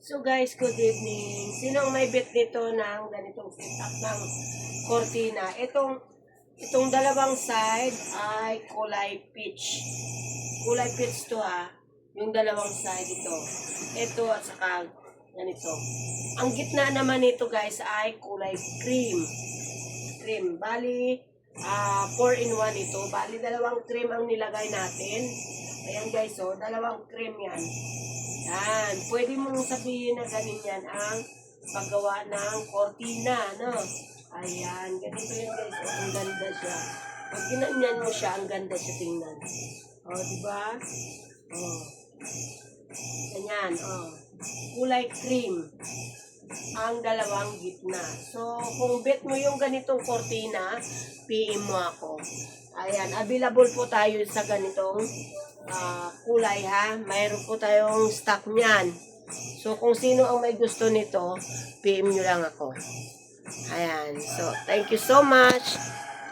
So guys, good evening. Sinong may bet nito ng ganitong setup ng cortina? Itong dalawang side ay kulay peach. Kulay peach to yung dalawang side ito. Ito at saka ganito. Ang gitna naman nito guys ay kulay cream. Cream. Bali, 4-in-1 ito. Bali, dalawang cream ang nilagay natin. Ayan guys, dalawang cream yan. Yan. Pwede mong sabihin na ganin yan ang paggawa ng cortina, no? Ayan. Ganito yan guys. Ang ganda siya. Pag ginanyan mo siya, ang ganda siya tingnan. Diba? Ganyan, kulay cream ang dalawang gitna. So, kung bet mo yung ganitong cortina, PM mo ako. Ayan, available po tayo sa ganitong kulay Mayroon po tayong stock niyan. So, kung sino ang may gusto nito, PM nyo lang ako. Ayan. So, thank you so much.